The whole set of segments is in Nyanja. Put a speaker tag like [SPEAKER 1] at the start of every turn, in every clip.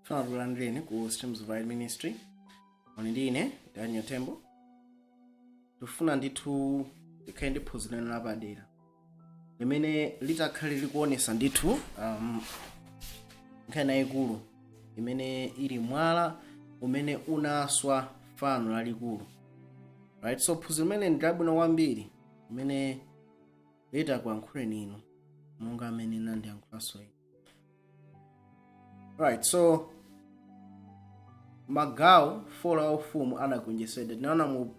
[SPEAKER 1] Tunalandeni ku Streams of Right Ministry. Onindine Tembo. Tufuna ndithu tikaende phunzirana lapadera. Limene litakhale likuonesa ndithu nkhani yayikulu imene ili mwala umene unaswa fano lalikulu. Right, so phunziro limene ndilabwino kwambiri imene litakuyankhule nino monga amene nandiyankhulanso ine. Right, so magawo 4 a ufumu anagonjetsedwa. Tinaona mu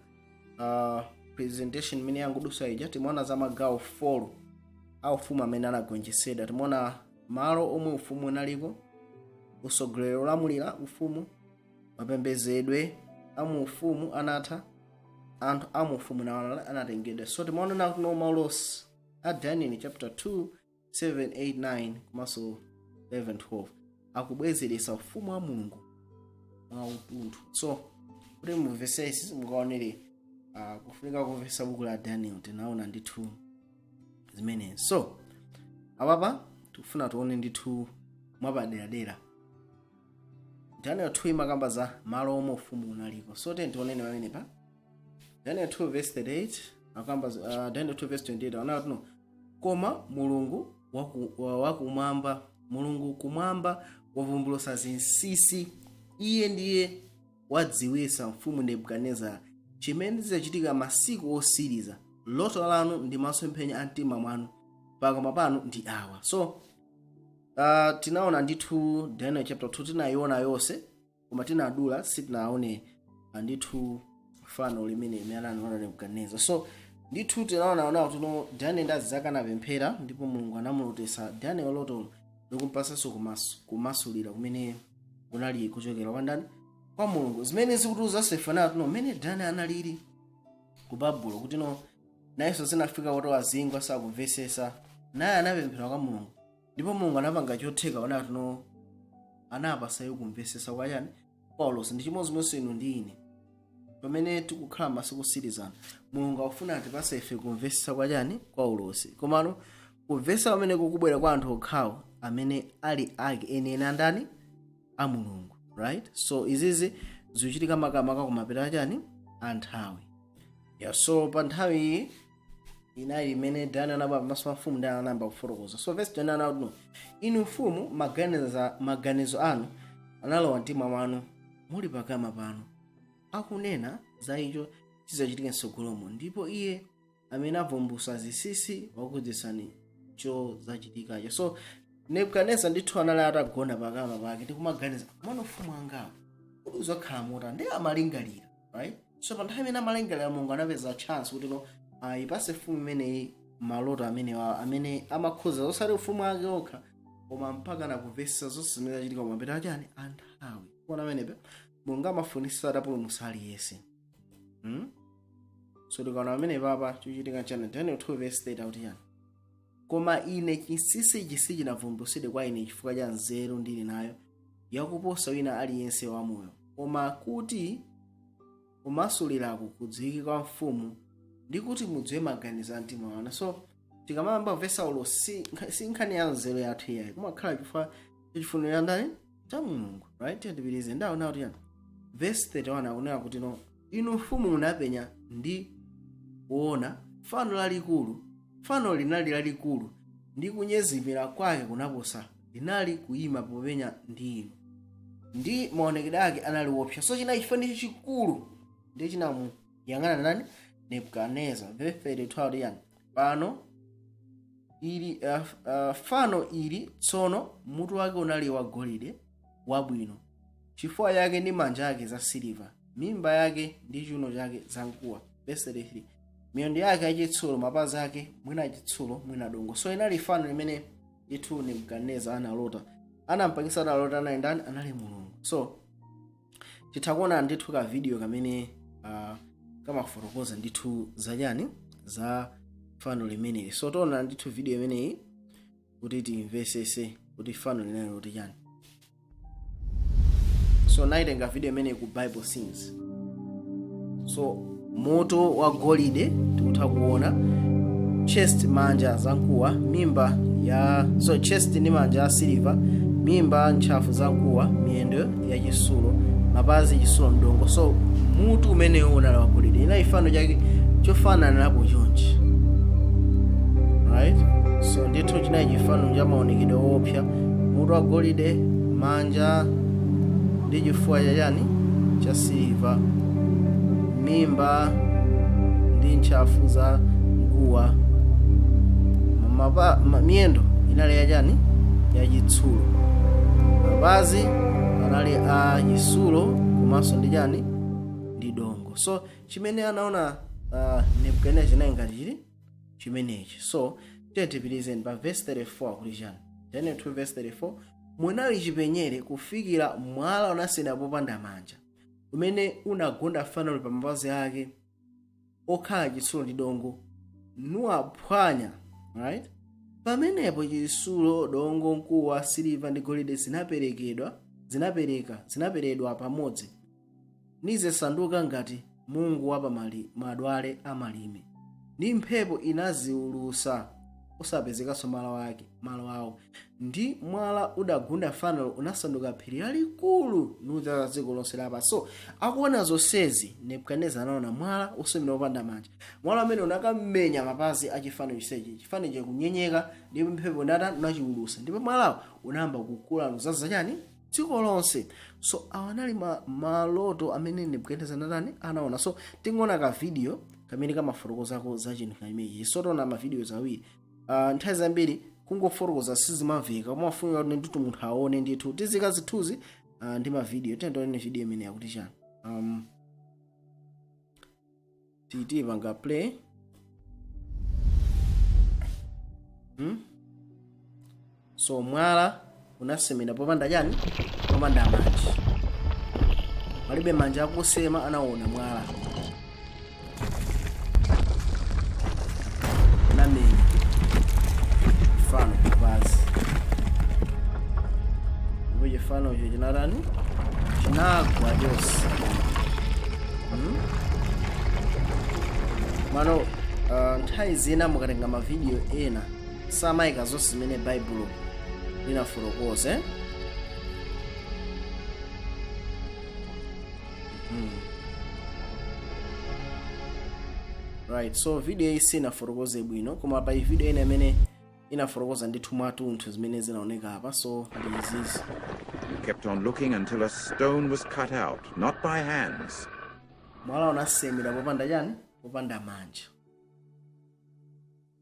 [SPEAKER 1] presentation imene yangodusa ija timaona za magawo 4 a ufumu amene anagonjetsedwa. Timaona malo omwe ufumu unaliko, usogoleri olamulira ufumu, mapembedzedwe amu ufumu anatha, anthu amu ufumu nawo anatengedwa. So timaona na kuno maulosi a Daniel chapter 2 7 8 9 komanso 11 12 akubwezeresa ufumu wa Mulungu mautunthu. So kuti mu verses mukaonere kufunika kumvesa buku la Daniel tinaona ndithu zimene. So apapa tikufuna tuone ndithu mwapaderadera. Daniel 2 imakamba za malo omwe ufumu unaliko. So tionene pamene pa Daniel 2 verse 38 akamba Daniel 2 verse 28 anaona tuno koma Mulungu wakumwamba, Mulungu kumwamba wavumbulusa zinsinsi, iye ndiye wadziwisa mfumu Nebukadinezara chimene chizachitika masiku osiriza. Loto lanu ndi masomphenya a mtima mwanu pakamwa panu ndi awa. So tinaona ndithu Daniel chapter 2 tinayiona yonse koma tinadula sitinaone ndithu fano limene anaona Nebukadinezara. So ndithu tinaona tuno Daniel ndazaka pemphera ndipo Mulungu anamulotesa Daniel loto likumpasanso kumasulira kumene kunali kuchokera kwa ndani kwa Mulungu. Zimene zikutuza Stefano tuno mene Daniel analili ku Babulo kuti no nayenso zinafika kuti wazingwa sakumvesesa naye anapemphera kwa Mulungu ndipo Mulungu anapanga chotheka ona tuno anapasayo kumvesesa kwa yani Paulos. Ndi chimodzi inu ndi ine pamene tikukhala masiku sirizana Mulungu akufuna atipase ife kumvesesa kwa yani kwa ulosi, komano kumvesa pamene kukubwera kwa anthu okhawo amene ali ake ene andani a Mulungu. Right, so izizi zikuchitika makamaka kumapita chani anthawi. Yeah, so pa nthawi inayi imene Daniel anabwera pamaso pa mfumu ndi anayamba kufotokoza. So verse 10 anakuti inu mfumu maganizo anu analowa mtima mwanu muli pakama pano akunena za icho chizachitika m'tsogolomo, ndipo iye amene avumbusa zinsinsi wakudziwitsani cho zachitikacho. So Nebukadinezara ndithu anali atagona pakama pake ndi kumaganiza mwana ufumu angawo kuti uzakhala mota ndi amalingalira. Right, so pa nthawi imene amalingalira Mulungu anapeza chance kuti no ipase ufumu imeneyi maloto amene amakhoza osati ufumu ake okha koma mpaka nakuvesa zonse zimene zachitika kumapita chani anthawi. Kuona pamenepa Mulungu amafunisa atapulumutsa aliyense. So tikaona pamene papa chochitika chani Daniel 2 verse 8 kuti yani koma ine chinsinsi ichi sichinavumbulutsidwe kwa ine chifukwa cha nzeru ndili nayo yakuposa wina aliyense wamoyo, koma kuti kumasulirako kudziwike kwa mfumu ndi kuti mudziwe maganizo a mtima wanu. So tikamayamba vesa ulo si nkhani ya nzeru yathu iyayi kumakhala chifukwa chachifuniro cha ndani cha Mulungu. Right, tiyandipirize ndaona kuti yani verse 31 akunena kuti no inu mfumu munapenya ndi kuona fano lalikulu. Fano linali lalikulu ndi kunyezimira kwake kunaposa linali kuyima popenya ndi inu, ndi maonekedwe ake anali wopsa. So chinali chifanizo chikulu ndi chinamuyang'ana nani Nebukadinezara. Verse 32 yani pano ili fano ili tsono mutu wake unali wagolide wabwino, chifuwa yake ndi manja ake za siliva, mimba yake ndi chiuno chake zamkuwa. Verse 33 miyendo yake achitsulo, mapazi ake mwina achitsulo mwina dongo. So inali fano limene ndithu Nebukadinezara analota, anampangisa analota anali ndani anali Mulungu. So titakuona ndithu ka video kamene kamafotokoza ndithu zachani za fano limeneli. So tona ndithu video imeneyi kuti timvesese kuti fano linali loti chani. So naitenga video imeneyi ku Bible Scenes. So moto wa golide tikutha kuona chest manja zamkuwa, mimba ya chest ndi manja ya silver, mimba ntchafu za mkuwa, miyendo ya chitsulo, mapazi chitsulo mdongo. So mutu umenewo unali wagolide. Ina chifano chake chofanana napo chonchi, right? So ndithu chinayi chifano cha maonekedwe woopsa, mutu wa golide, manja ndi chifuwa chachani cha siliva, mimba ndi ntchafu za mkuwa, miyendo inali yachani ya chitsulo, mapazi anali a chitsulo komanso ndi chani ndi dongo. So chimene anaona Nebukadineza chinayi ngati chili chimenechi. So tipitizeni pa verse 34 kuti chani, Daniel 2 verse 34, munali chipenyere kufikira mwala unasenda popanda manja umene unagunda fano pa mapazi ake okhala chitsulo ndi dongo nuwaphwanya, right? Pamenepo chitsulo, dongo, mkuwa, siliva ndi golide zinaperedwa pamodzi nizisanduka ngati mungu wa madwale amalime, ndi mphepo inaziwulusa osapezekanso malo awo, ndi mwala udagunda fanolo unasanduka phiri lalikulu nudzaza dziko lonse lapansi. So akuona zonsezi, Nebukadineza anaona mwala usemera popanda manja, mwala amene unakamenya mapazi a chifano chisechi, chifano chikunyenyeka ndipo mphepo unachiwulusa, ndipo mwalawo unayamba kukula nudzaza chani dziko lonse. So awanali maloto amene Nebukadineza anaona. So tingoona ka video kamene kamafotokozako za chinthu chimenechi. So tona ma videos awiri, nthawi zambiri kungofotokoza sizimamveka, koma mafunika kuti ndithu munthu aone ndithu tizika zithuzi ndi ma video. Tendone video imene yakuti chani, titi panga play. So mwala unasemera popanda chani, popanda manja, palibe manja akusema, anaona mwala unamenya fano kupazi, ndipo chifano icho chinatani chinagwa chonse. Mano nthawi zina mukatenga mavidiyo ena samayika zonse zimene baibulo linafotokoza. Right, so video iyi sinafotokoze bwino, koma pa video ina imene inafotokoza ndithu mwatunthu zimene zinaoneka apa. So izizi
[SPEAKER 2] We kept on looking until a stone was cut out, not by hands.
[SPEAKER 1] mwala unasemera popanda chani, popanda manja,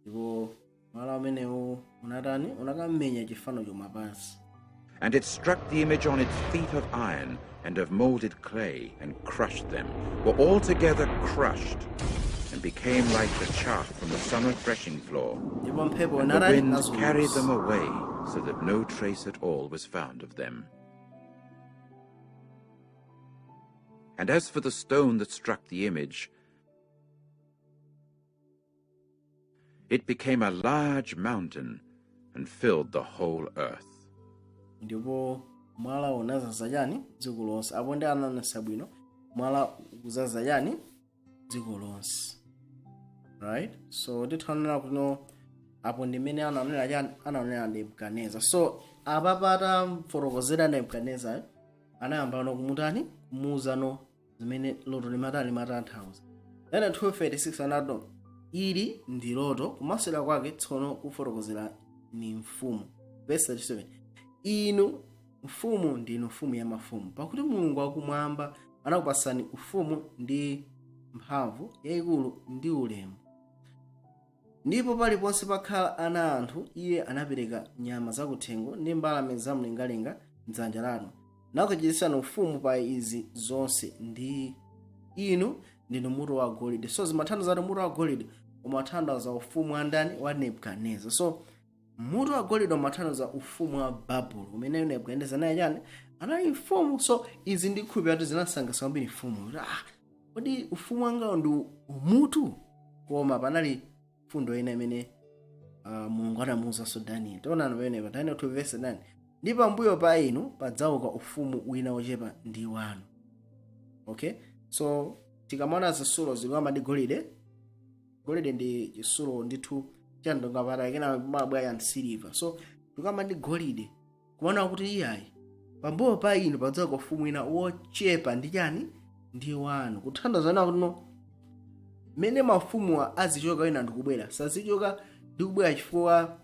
[SPEAKER 1] ndipo mwala umenewo unatani unakamenya chifano chomapazi.
[SPEAKER 2] And it struck the image on its feet of iron and of molded clay and crushed them, were altogether crushed, and became like the chaff from the summer threshing floor. And the winds carried them away, so that no trace at all was found of them. And as for the stone that struck the image, it became a large mountain and filled the whole earth.
[SPEAKER 1] Ndipo mwala unazaza chani dziko lonse. Apo ndi ananesa bwino, mwala uzaza chani dziko lonse, right? So tithanira kuno apo ndimene anaonera chani, anaonera Nebukadineza. So apapata mfotokozera Nebukadineza anayamba no kumutani kumuzano zimene loto limatanthauza. Then 12:36 anato ili ndi loto kumasera kwake tsono kufotokozera ni mfumu. Verse 37, inu mfumu ndinu mfumu ya mafumu, pakuti Mulungu wakumwamba anakupasani ufumu ndi mphamvu yayikulu ndi ulemu, ndipo paliponse pakhala ana anthu iye anapereka nyama zakuthengo ndi mbalame zamlengalenga m'dzanja lanu, nakuchititsani ufumu pa izi zonse, ndi inu ndinu mutu wa golide. So zimathandiza mutu wa golide umathandiza ufumu andani wa Nebukadineza. So mutu wa golide umathandiza ufumu wa Babulo umene Nebukadineza naye chani anali mfumu. So izi ndi khupira kuti zinasangalatsa kwambiri mfumu, kodi ufumu wanga ndi umutu, koma panali fundo ina imene Mulungu anamuwuza Daniel. Taonani pamene pa Daniel 2:9, ndi pambuyo pa inu padzauka ufumu wina ochepa ndi wanu. Okay, so tikamana zisulo zikama ndi golide. Golide ndi chisulo ndithu chandonga para kena mabwa ya silver. So tikama ndi golide kumaona kuti iyayi pambuyo pa inu padzauka ufumu wina wochepa ndi chani ndi wanu, kuthandizana kuti no mene mafumu azichoka wina ndikubwera sazichoka ndikubwera chifukwa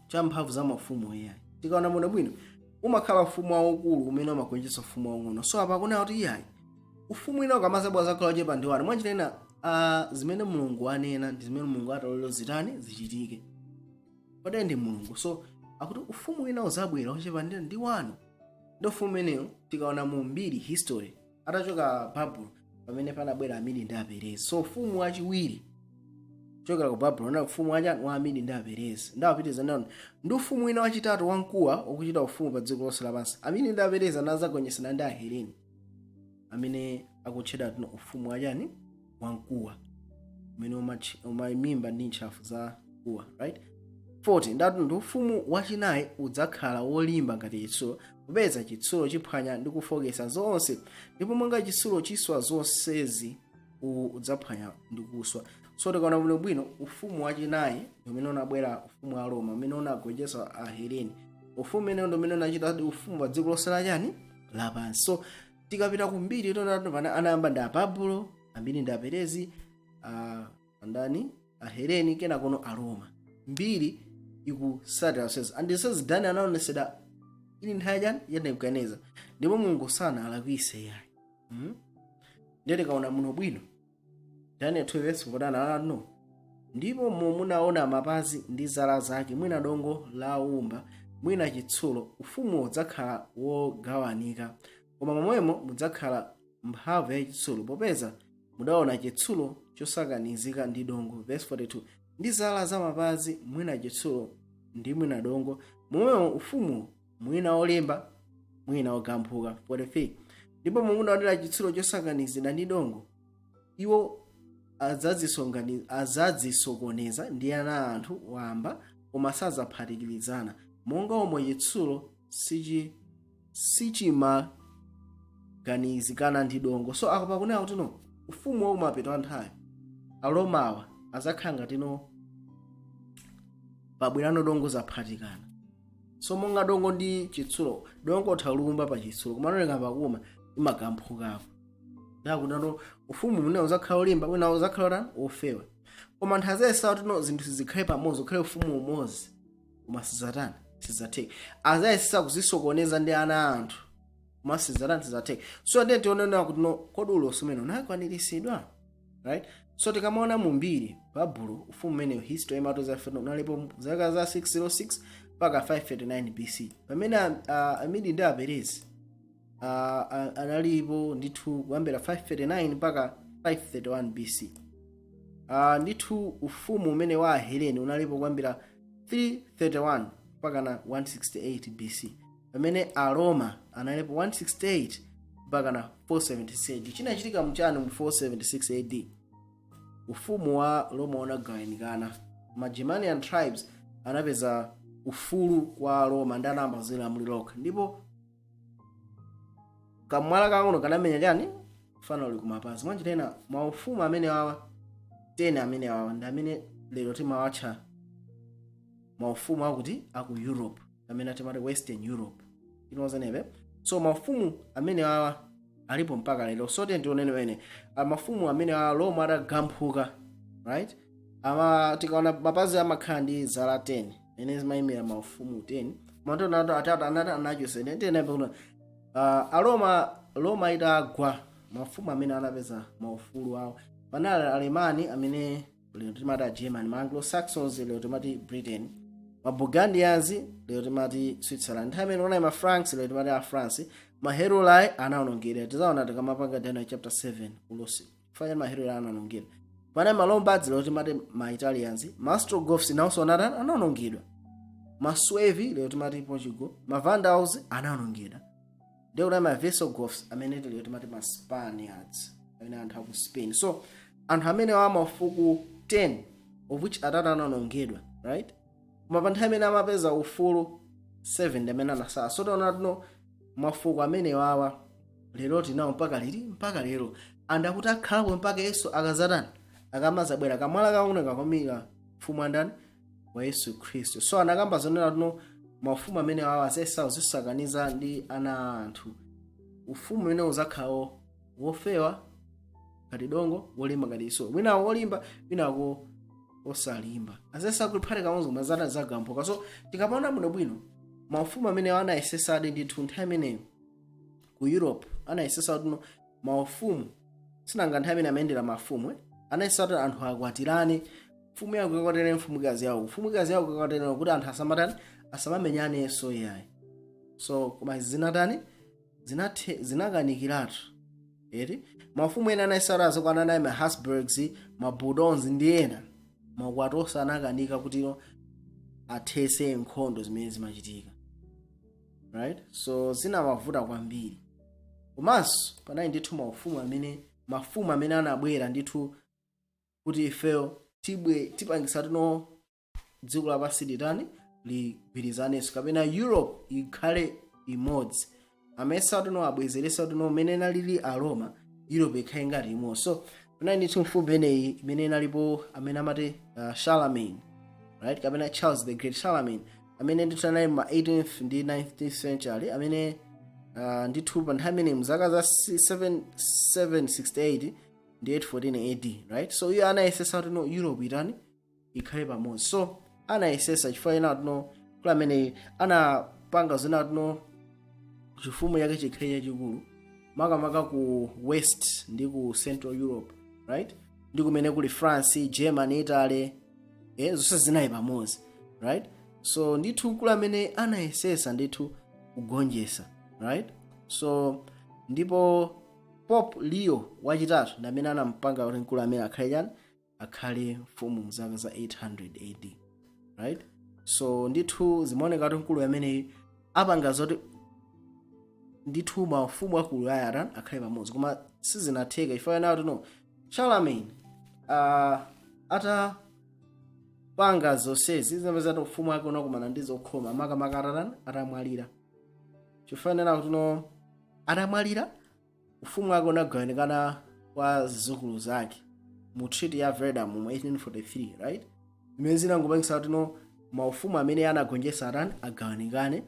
[SPEAKER 1] cha mphamvu za mafumu iyayi. Tikaona muno bwino umakhala ufumu waukulu umene umagonjetsa ufumu waung'ono. So apa kuna kuti iyayi ufumu wina ukamazabwa zakhala ochepa ndi wanu, mwachitena zimene Mulungu anena ndi zimene Mulungu atalolera zitani zichitike, padayi ndi Mulungu. So akuti ufumu wina uzabwera ochepa ndi wanu, ndi ufumu umeneyo tikaona mu mbiri history atachoka Babuloni pamene panabwera Amedi ndi Aperezi. So ufumu wachiwiri chokera ku Babuloni ufumu wa Amedi ndi Aperezi ndawapitiza ndani ndi ufumu wina wachitatu wamkuwa ukuchita ufumu pa dziko lonse lapansi. Amedi ndi Aperezi anazagonjesana ndi Aheleni amene akutchedwa tino ufumu wachani wamkuwa umene umayimimba ndi ntchafu za kuwa, right? 40 ndati ndi ufumu wachinayi udzakhala wolimba ngati chitsulo, popeza chitsulo chiphwanya ndi kufokesa zonse, ndipo monga chitsulo chiswa zonsezi udzaphwanya ndi kuswa. So tikaona bwino ufumu wachinayi umene unabwera ufumu wa Roma umene unagonjetsa Aheleni. Ufumu umene ndo umene unachita ufumu pa dziko lonse lachani lapansi. So tikapita kumbiri tonatu pana anayamba ndi Babuloni, Amedi ndi Aperezi, andani Aheleni kena kono Aroma. Mbiri ikusatira says and this is done anaoneseda ili nthawi chani ya Nebukadineza, ndipo Mulungu sana alakwise yayi. Ndiye tikaona muno bwino Daniel 12:4 no ndipo munaona mapazi ndi zala zake, mwina dongo la umba, mwina chitsulo, ufumu udzakhala wogawanika, koma momwemo mudzakhala mphamvu ya chitsulo, popeza mudaona chitsulo chosakanizika ndi dongo. Verse 42 ndi zala za mapazi, mwina chitsulo ndi mwina dongo, momwemo ufumu mwina olimba mwina ogamphuka. 43 ndipo munaona chitsulo chosakanizika ndi dongo, iwo azadzisokoneza ndi ana anthu wamba, koma sadzaphatikizana, monga omwe chitsulo sichimaganizikana ndi dongo. So apa kunena kuti no ufumu waumapeto anthawi Aromawa azakhala ngati no pabwerano dongo zaphatikana. So monga dongo ndi chitsulo, dongo uthalumba pa chitsulo koma noleka pakuma imagamphukapo. Ndakuti ufumu umene uzakhala olimba wina uzakhala ofewa, koma anthu azayesa kuti no zinthu zikhale pamodzi, ukhale ufumu umodzi, koma sizatani sizatheka. Azayesa kuzisokoneza ndi ana anthu, koma sizatani sizatheka. So ndiye tionena kuti no kodi ulosi umene unakwaniritsidwa, right? So tikamaona mu mbiri Babuloni ufumu umene history imatoza feno unalipo zaka za 606 mpaka 539 BC pamene Amedi ndi Aperezi analipo ndithu kuyambira 539 mpaka 531 BC. Ndithu ufumu umene wa Aheleni unalipo kuyambira 331 mpaka na 168 BC pamene Aroma analipo 168 mpaka na 476. Chinachitika mchana mu 476 AD ufumu wa Roma unagawanikana. Germanian tribes anapeza ufulu wa Roma ndi anayamba kuzilamulira, ndipo kamwala kakono kanamenya chani fana uli kumapazi. Mwanjitena maufumu amene wawa 10 amene wawa ndi amene lero timawatcha maufumu akuti aku Europe amene timati Western Europe, inozanebe. So maufumu amene wawa alipo mpaka lero. So tionene wene mafumu amene wa Roma atagamphuka, right? Tikaona mapazi amakhala ndi zala 10 ene zimayimira maufumu 10 matona atatu anachosene tena kuno Roma itagwa mafumu amene anapeza maufulu awo panali Alemani amene lero timati German, ma Anglo-Saxons lero timati Britain, ma Burgundians lero timati Switzerland, nthawi imene ona ma France lero timati a France, ma Heruli anaonongera. Tizaona tikamapanga Daniel chapter 7 ulosi fanya ma Heruli anaonongera. Pana ma Lombards lero timati ma Italians, ma Ostrogoths nawso anaonongedwa, ma Suevi lero timati Portugal, ma Vandals anaonongedwa. Ndio kuna ma Visigoths amene lero timati ma Spaniards amene anthu aku Spain. So anthu amene wa mafuku 10 of which atatu anaonongedwa, right? Koma pa nthawi imene amapeza ufulu 7 amene anasala. So tionatu mafuku amene wawa lero tinawo mpaka lero andakuti akhalapo mpaka Yesu akazatani akamazabwera kamwala kakuno kakomika mfumu andani wa Yesu Kristo. So anakamba zonena tuno maufumu amene awa zisakaniza ndi ana anthu. Ufumu umene uzakhawo wofewa ngati dongo, wolimba ngati iso, winawo wolimba winako osalimba. Azesa kuliphatika monzo mazana zagampoka. So tikapona bwinobwino maufumu amene anayesesadi ndithu nthawi imeneyo ku Europe, anayesesa kuti maufumu sinanga nthawi imene amayendera mafumu anayesesa kuti anthu akwatirane, mfumu yako ikakwatirane mfumukazi yawo, mfumukazi yawo ikakwatirane kuti anthu asamamenyane so yayi. So koma zinatani zinakanikiratu eti mafumu ena anayesesa azokwana naye ma Habsburgs, ma Bourdons ndi ena makwatosa anakanika kuti athese nkhondo zimene zimachitika, right? So zinamavuta kwambiri. Komanso panali ndithu mafumu amene anabwera ndithu kuti ifeyo tipangisa tuno dziko lapansi litani ligwirizanenso kapena Europe ikhale imodzi. Amesa tuno abwezeresa tuno umene nalili a Roma, Europe ikhale ngati imodzi. So panali ndithu mfumu imeneyi imene inalipo amene amati Charlemagne, right? Kapena Charles the Great Charlemagne amene ndithu anali ma 18th ndi 19th century amene ndithu pa nthawi imene mzaka za 768 ndi 814 AD, right? So iyo anayesesa tuno Europe itani ikhale pamodzi. So anayesesa chifukwa ena tuno kula amene anapanga zina tuno chifumu yake chikhale chachikulu makamaka ku West ndi ku Central Europe, right? Ndi kumene kuli France, Germany, Italy, zonse zinayi pamodzi, right? So ndithu kula amene anayesesa ndithu kugonjetsa, right? So ndipo Pope Leo wachitatu ndi amene anampanga kuti mkulu amene akhale mfumu mzaka za 800 AD, right? So ndithu zimaoneka kuti mkulu amene apanga zoti ndithu mafumu akulu aya akhale pamodzi, koma sizinatheka chifukwa nawo tuno Charlemagne atapanga zonsezi zimapeza kuti ufumu wake unakumana ndi zokhoma makamaka atamwalira. Chifukwa nawo tuno atamwalira ufumu wake unagawanikana kwa zidzukulu zake mu Treaty ya Verdun mu 1843, right? Imene zinangopangisa kuti maufumu amene anagonjetsa agawanikane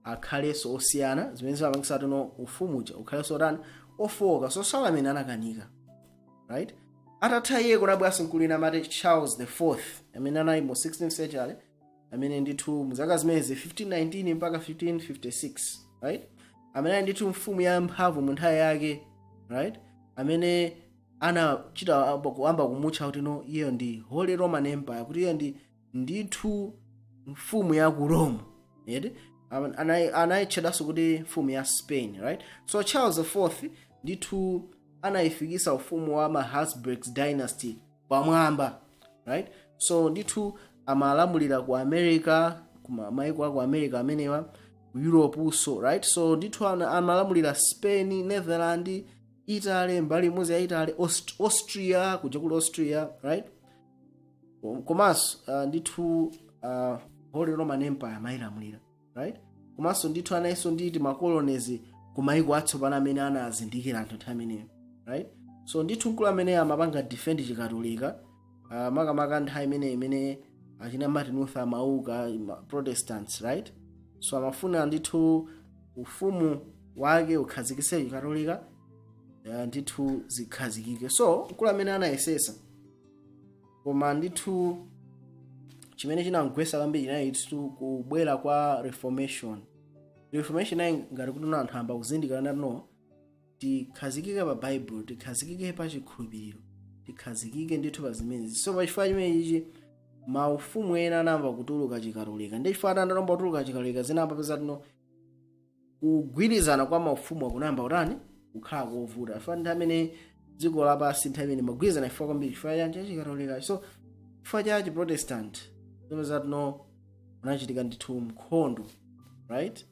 [SPEAKER 1] akhalenso osiyana, zimene zimapangisa kuti ufumu uja ukhalenso ofowoka. So Charlemagne anakanika, right? Atatha iye kunabweranso mkulu ina amati Charles the Fourth amene anali mu 16th century amene ndithu mzaka zimezi 1519 mpaka 1556, right? Amene ndithu mfumu ya mphamvu mu nthawi yake, right? Amene anachita kuamba kumutcha kuti iyo ndi Holy Roman Empire, kuti iyo ndi ndithu mfumu ya ku Rome, right? Anayitchadanso kuti mfumu ya Spain, right? So Charles the Fourth ndithu anayifikisa ufumu wa ma Habsburgs dynasty pamwamba, right? So ndithu amalamulira ku America, maiko aku America amenewa, ku Europe uso, right? So ndithu amalamulira Spain, Netherlands, Italy, mbali imodzi ya Italy, Austria, kuja kuli Austria, right? Komanso ndithu Holy Roman Empire amayilamulira, right? Komanso ndithu anayinso nditi makolonies ku maiko atsopano amene anazindikira anthu nthawi imeneyo, right? So ndithu mkulu amene amapanga defend chikatolika makamaka nthawi imene achina Martin Luther amauka Protestants, right? So amafuna ndithu ufumu wake ukhazikise chikatolika ndithu zikhazikike. So mkulu amene anayesesa, koma ndithu chimene chinamgwetsa kwambiri nayi ndithu kubwera kwa Reformation. Reformation nayi ngati kuti anthu amba kuzindikira no tikhazikike pa Bible, tikhazikike pa chikhulupiriro, tikhazikike ndithu pa zimenezi. So pachifukwa chimenechi maufumu ena anamba kutuluka chikatolika, ndi chifukwa anamba kutuluka chikatolika zinamba peza kugwirizana kwa maufumu akunamba utani kukhala kovuta. Chifukwa nthawi imene dziko lapansi nthawi imene magwirizana chifukwa kwambiri chifukwa cha chikatolika. So chifukwa cha Protestant peza unachitika ndithu nkhondo, right?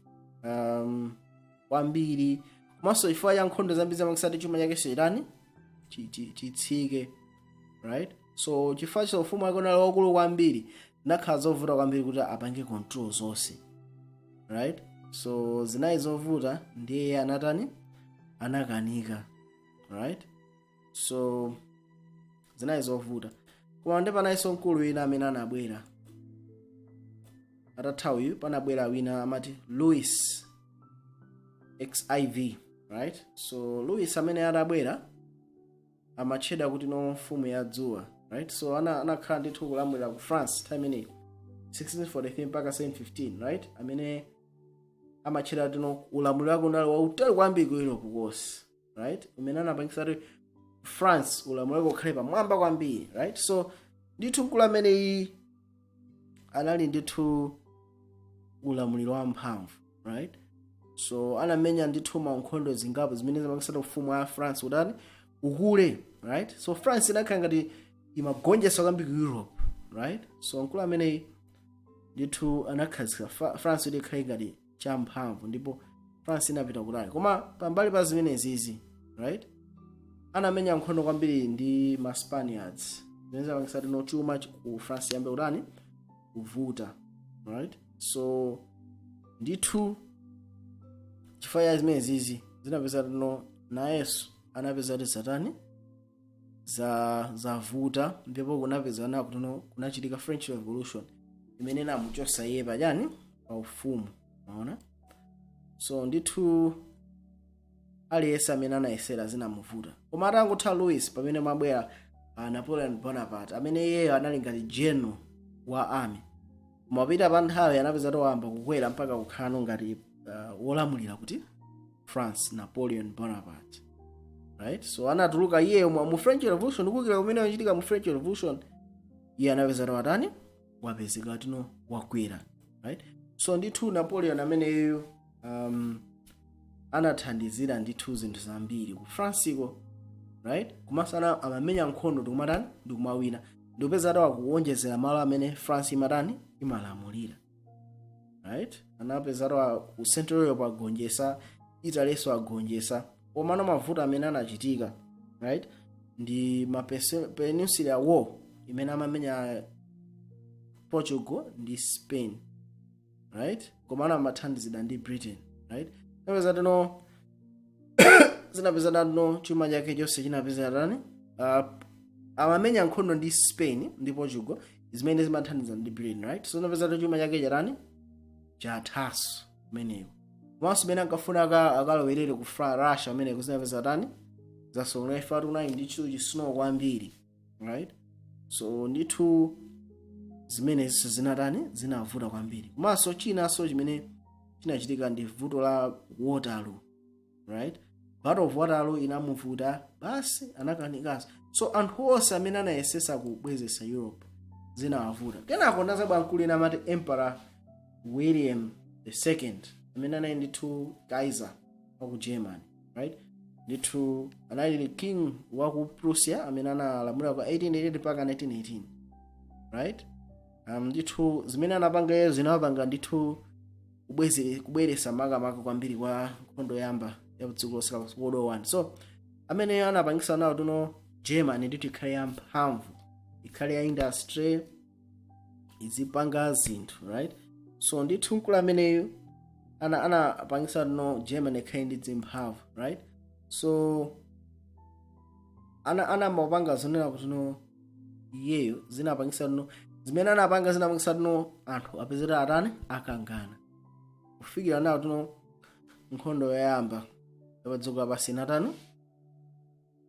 [SPEAKER 1] Kwambiri komanso chifukwa cha nkhondo zambiri zamangisa chuma chake chitani chitsike, right? So chifukwa cha ufumu wake unali wakulu kwambiri nakhala zovuta kwambiri kuti apange control zonse, right? So zinayi zovuta ndiye anakanika, right? So zinayi zovuta. Koma ndi panayinso mkulu ina amene anabwera atatha uyu panabwera wina amati Louis XIV, right? So Louis amene atabwera amatchedwa kuti no mfumu ya dzuwa, right? So anakhala ndithu kulamulira ku France time ineyi 1643 mpaka 1715, right? Amene amatchedwa kuti no ulamuliro wake unali wautali kwambiri ku Europe konse, right? Umene anapangisa kuti France ulamuliro wake ukhale pamwamba kwambiri, right? So ndithu mkulu ameneyi anali ndithu ulamuliro wamphamvu, right? So anamenya ndithu mankhondo zingapo zimene zimapangisa ufumu wa France udani ukule, right? So France inakhala ngati imagonjetsa kwambiri ku Europe, right? So mkulu ameneyi ndithu anakhazika France ili ikhale ngati champhamvu, ndipo France inapita kutali. Koma pambali pa zimenezi, right? Anamenya nkhondo kwambiri ndi ma Spaniards. Zimene zimapangisa no chuma ku France yambe udani kuvuta, right? So ndithu chifukwa ya zimenezi zinapeza no na Yesu anapeza kuti Satani zavuta, ndipo kunapeza na kuti no kunachitika French Revolution imene inamuchotsa iye pachani pa ufumu, unaona? So ndithu aliyense amene anayesera zinamuvuta. Koma atangotha Louis pamene mabwera Napoleon Bonaparte amene iyeyo anali ngati general wa army. Mapita pa nthawi anapeza toyamba kukwera mpaka kukhala ngati wolamulira kuti France, Napoleon Bonaparte, right? So anatuluka iyeyo mu French Revolution, kukira kumene wachitika mu French Revolution iye anapeza towatani wapezeka tino wakwera, right? So ndithu Napoleon ameneyo anathandizira ndithu zinthu zambiri ku France ko, right? Kumasana amamenya nkhondo ndikumatani ndikumawina, ndikupeza atawakuwonjezera malo amene France imatani imalamulira, right? Anapeza ku Central Europe agonjesa, Italy so agonjesa, komano mavuto amene anachitika, right? Ndi Peninsula War imene amamenya Portugal ndi Spain, right? Komano amathandizira ndi Britain, right? Napeza tino zinapeza no chuma chake chonse chinapeza tani amamenya nkhondo ndi Spain ndi Portugal, zimene zimathandiza ndi Britain, right? So napeza chuma chake charani chathaso kumeneko. Komanso imene ankafuna akalowerere ku Russia amene kuzinapeza tani zasonga ifatu nayi ndithu chisnow kwambiri, right? So ndithu zimene zinatani zinavuta kwambiri. Komanso chinanso chimene chinachitika ndi vuto la Waterloo, right? Battle of Waterloo inamuvuta basi anakanikaso. So anthu onse amene anayesesa kubwezesa Europe zinawavuta. Kenako ndazabwa mkulu ina amati Emperor William II amene anali ndithu Kaiser wa ku Germany, right? Ndithu anali king wa ku Prussia amene analamulira kwa 1880 mpaka 1918, right? Ndithu zimene anapanga yezo zinawapanga ndithu kubweresa makamaka kwambiri kwa nkhondo yamba ya dziko lonse la World War I. So amene anapangisa nawo tuno Germany ndithu ikhale yamphamvu, ikhale ya industry, izipanga zinthu, right? So ndithu mkulu ameneyo anapangisa no Germany ikhale ndi zimphamvu, right? So anamapanga zonena kuti no iyeyo zinapangisa no zimene anapanga zinapangisa no anthu apezera atani akangana kufikira nawo tuno nkhondo yoyamba yabadziko lapasi natani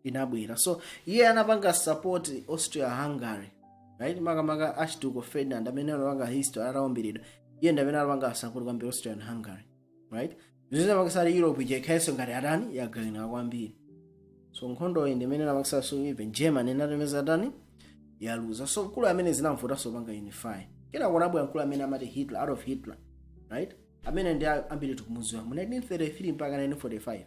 [SPEAKER 1] inabwera. So iye anapanga support Austria-Hungary, right? Makamaka Archduke Ferdinand amene anapanga history atawomberedwa, iye ndi amene anapanga support kwambiri Austria and Hungary, right? Zizina makasali Europe ijekhayeso ngati atani yagalina kwambiri. So nkhondo iyi ndi imene anapangisa so even Germany inatemeza atani yaluza. So mkulu amene zinamvuta so panga unify. Kena kunabwera mkulu amene amati Hitler, Adolf Hitler, right? Amene ndi ambiri tikumuziwa mu 1933 mpaka 1945,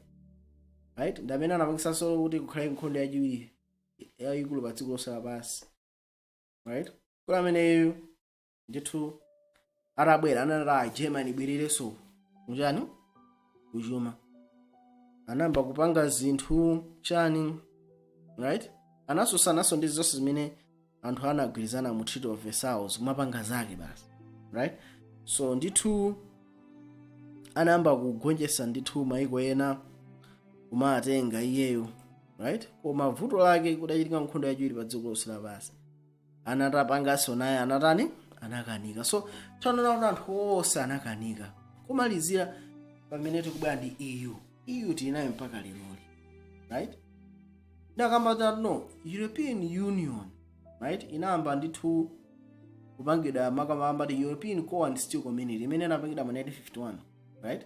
[SPEAKER 1] right? Ndi amene anapangisa so kuti kukhale nkhondo yachiwiri yayikulu pa dziko lonse lapansi, right? Mkulu ameneyo ndithu arabwera anati Germany ibwerereso kunjani kuchuma, anamba kupanga zinthu chani, right? Anasosanaso ndi zonse zimene anthu anagwirizana mu Treaty of Versailles kumapanga zake basi, right? So ndithu anamba kugonjetsa ndithu maiko ena kumatenga iyeyo, right? Koma vuto lake kudachitika nkhondo yachiwiri pa dziko lonse lapansi, anatapanganso naye anatani anakanika. So tanaona kuti anthu onse anakanika kumalizira pamene tikubwera ndi EU tinayo mpaka lero, right? Ndakamba that no European Union, right, inayamba ndithu kupangidwa makamamba the European Core and Steel Community imene inapangidwa mu 1951, right?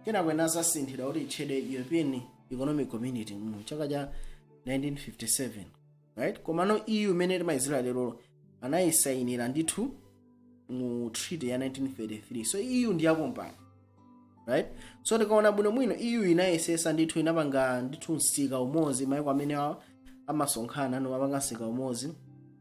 [SPEAKER 1] Kena kwena sasinthira kuti itchedwe European Economic Community mu chaka cha 1957, right? Komano EU imene timayizira lero anayisayinira ndithu mu treaty ya 1933. So EU ndi yakumpani, right? So tikaona bwino EU inayesesa ndithu inapanga ndithu msika umodzi maiko amene amasonkhana amapanga msika umodzi,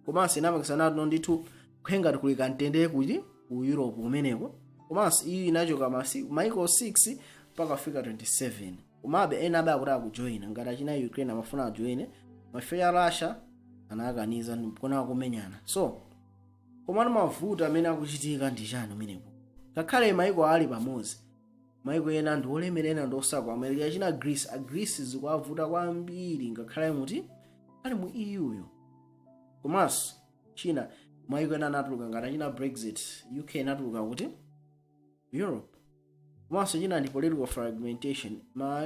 [SPEAKER 1] komanso inapangisa ndithu kukhenga kulika mtendere kuti ku Europe kumeneko. Komanso EU inachoka maiko 6 mpaka kufika 27. Komabe ena akuti akujoina ngati achina Ukraine amafuna ajoine, mafe ya Russia anakaniza ndikona kumenyana. So komano mavuto amene akuchitika ndi chani kumeneko? Ngakhale maiko ali pamodzi, maiko ena ndi olemerera ndi osakwa, America achina Greece zikuwavuta kwambiri ngakhale muti ali mu EU yo. Komanso China maiko ena anatuluka ngati achina Brexit, UK anatuluka kuti Europe. Komanso China ndi political fragmentation,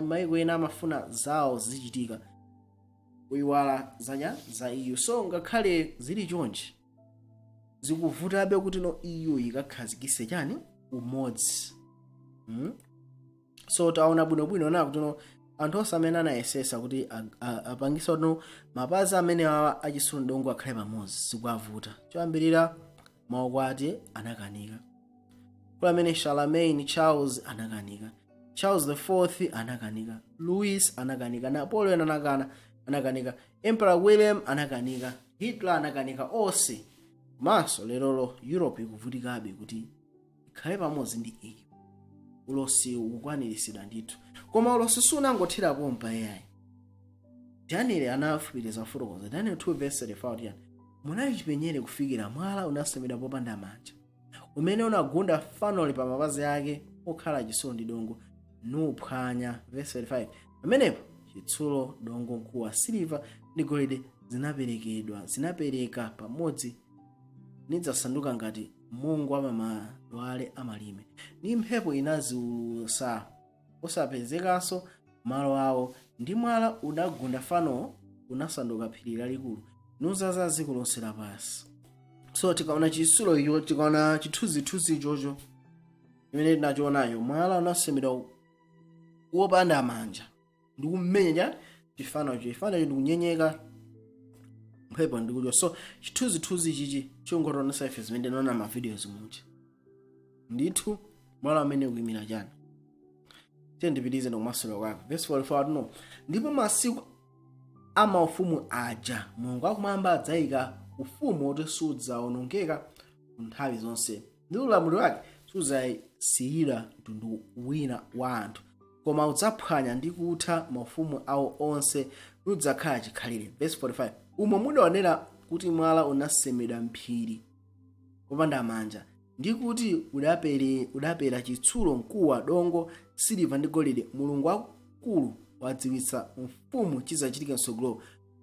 [SPEAKER 1] maiko ena amafuna zawo zichitika kuiwala za EU. So ngakhale zili chonchi zikuvutabe kuti no EU ikakhazikitse chani umodzi. So taona bwino na kuti no anthu onse amene anayesesa kuti apangisa no mapazi amene achisulu ndongo akhale pamodzi zikuwavuta. Choyambirira maukwati anakanika, kwa amene Charlemagne Charles anakanika, Charles IV anakanika, Louis anakanika, Napoleon anakanika, Emperor William anakanika, Hitler anakanika, onse. Maso lero Europe ikuvutikabe kuti ikhale pamodzi ndi EU. Ulosi ukwaniritsidwa ndithu. Koma ulosi sunangothira pompa yayi. Daniel anafupiriza fotokoza Daniel 2:35 yani. Munali chipenyere kufikira mwala unasemedwa popanda manja, umene unagunda fanoli pa mapazi ake okhala chisolo ndi dongo nuphwanya. Verse 35. Pamenepo chitsulo, dongo, mkuwa, siliva ndi golide zinapereka pamodzi nidzasanduka ngati mungu wa madwale amalime, ndi mphepo inaziulusa osapezekanso malo awo, ndi mwala unagunda fano unasanduka phiri lalikulu nuzaza dziko lonse lapansi. So tikaona chitsulo icho, tikaona chithunzithunzi ichocho imene tinachionayo, mwala unasemedwa wopanda manja ndi kumenya chifano ndikunyenyeka mphepo ndikudya. So chithunzithunzi chichi chongotona ife zimene ndinaona ma videos muchi ndithu mwala amene ukuyimira chani. Tendipitize nokumasula kwake. Verse 44 no, ndipo masiku amaufumu aja Mulungu akumwamba adzayika ufumu oti sudzaonongeka nthawi zonse, ndi ulamuliro wake sudzasiyira mtundu wina wa anthu, koma udzaphwanya ndi kutha maufumu awo onse udzakhala chikhalire. Verse 45 umo mudaonera kuti mwala unasemedwa mphiri popanda manja, ndi kuti udapera chitsulo, mkuwa, dongo, siliva ndi golide. Mulungu wakulu wadziwitsa mfumu chizachitika msogolo.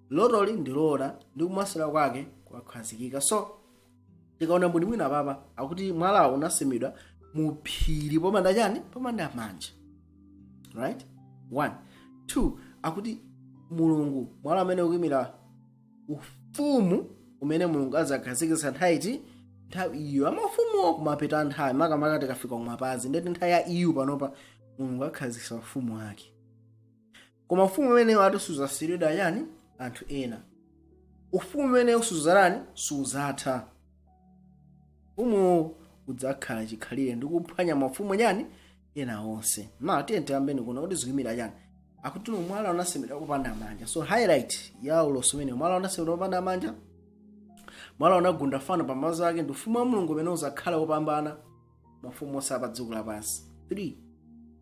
[SPEAKER 1] Lotoli ndi lora ndi kumasula kwake kwakhazikika. So tikaona bwino papa akuti mwala unasemedwa mu phiri popanda chani, popanda manja, right? 1 2 akuti Mulungu mwala amene ukuyimira ufumu umene Mulungu azakhazikitsa nthawi iyo. Amafumu kumapeta nthawi makamaka tikafika kumapazi ndeti nthawi ya EU panopa Mulungu akhazikitsa ufumu wake. Koma ufumu umene watu suzasiridwa yani anthu ena. Ufumu umene usuzarani suzatha. Ufumu udzakhala chikhalire ndi kuphwanya mafumu yani ena onse. Tiyente ambeni kuno kuti zikuyimira yani akuti mwala unasemedwa popanda manja. So highlight ya ulosi umene mwala unasemedwa popanda manja, mwala unagunda fano pamapazi ake, ndi ufumu wa Mulungu umene uzakhala wopambana mafumu onse apa dziko lapansi. 3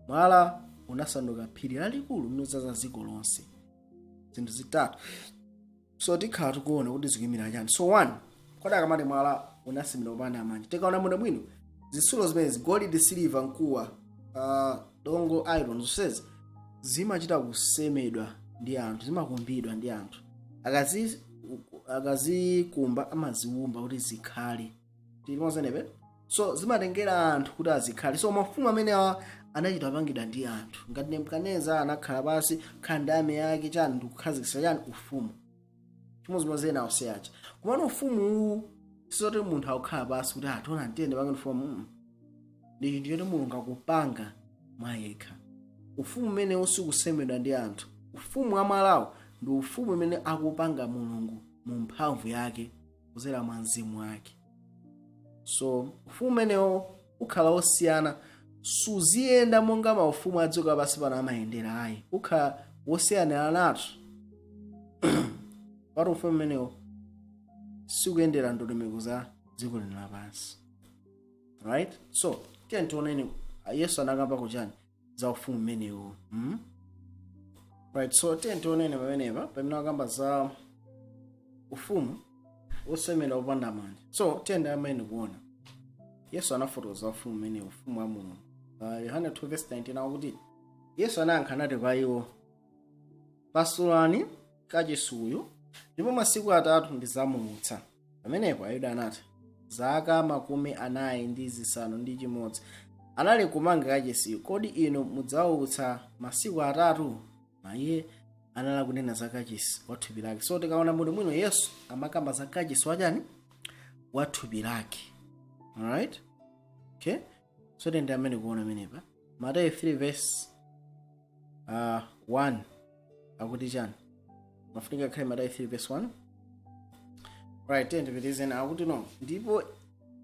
[SPEAKER 1] mwala unasanduka phiri lalikulu nuzaza dziko lonse. Zinthu zitatu. So tikhala tikuona kuti zikuyimira chani. So 1 koda akamati mwala unasemedwa popanda manja, tikaona bwino zitsulo zimene golide, siliva, mkuwa, dongo, iron zonsezi zimachita kusemedwa ndi anthu, zimakumbidwa ndi anthu. Akazikumba amaziwumba kuti zikhale tilimozenepe. So zimatengera anthu kuti azikhale. So mafumu amene anachita pangidwa ndi anthu. Ngati Nebukadineza anakhala pasi khandame yake chani ndikukhazikitsa chani ufumu. Chimozimozi ena oseyacha. Kumano ufumu sizoti munthu akukhala pasi kuti atona ntende pange ufumu. Ndi chinthu choti Mulungu akupanga mwa yekha. Ufumu umene usikusemedwa ndi anthu. Ufumu wa Malawi ndi ufumu umene akupanga Mulungu mu mphamvu yake kuzera mwa mzimu wake. So ufumu umenewo ukhala osiyana, suziyenda monga maufumu a dziko lapansi pano amayendera ayi. Ukhala wosiyana nato. Pano ufumu umenewo sikuyendera ndondomeko za dziko lino lapansi. Right? So tiyeni tioneni Yesu anakamba kuchani za ufumu umenewo. Right, so tiyeni tioneni pamenepa pamene akamba za ufumu osemedwa opanda manja. So tiyeni amene kuona Yesu anafotokoza ufumu umene ufumu wa Mulungu. Yohane 2:19 akuti Yesu anayankha nati kwa iwo, pasulani kachisuyu ndipo masiku atatu ndizamutsa. Pamenepo Ayuda anati zaka 46 anali kumanga kachisiyu, kodi inu mudzautsa masiku atatu? Iye anala kunena za kachisi wa thupi lake. So tikaona munthu mwino Yesu amakamba za kachisi wachani wa thupi lake. Alright? Okay? So tende amene kuona menepa Mateyu 3:1 akuti chani? Mafunika khale Mateyu 3:1. Right, tende petizeni akuti no. Ndipo